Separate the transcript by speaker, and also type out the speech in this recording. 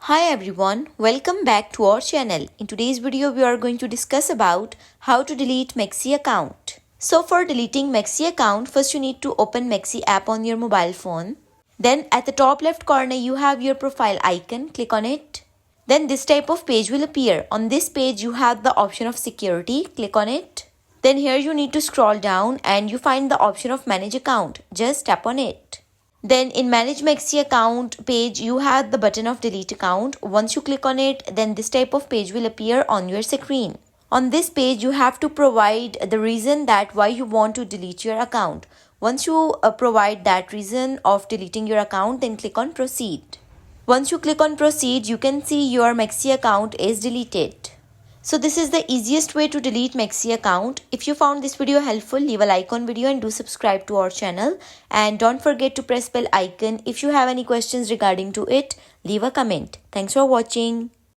Speaker 1: Hi everyone, welcome back to our channel. In today's video, we are going to discuss about how to delete MEXC account. So for deleting MEXC account, first you need to open MEXC app on your mobile phone. Then at the top left corner, you have your profile icon. Click on it. Then this type of page will appear. On this page, you have the option of security. Click on it. Then here you need to scroll down and you find the option of manage account. Just tap on it. Then in manage MEXC account page, you have the button of delete account. Once you click on it, then this type of page will appear on your screen. On this page, you have to provide the reason that why you want to delete your account. Once you provide that reason of deleting your account, then click on proceed. Once you click on proceed, you can see your MEXC account is deleted. So this is the easiest way to delete MEXC account. If you found this video helpful, leave a like on video and do subscribe to our channel. And don't forget to press bell icon. If you have any questions regarding to it, leave a comment. Thanks for watching.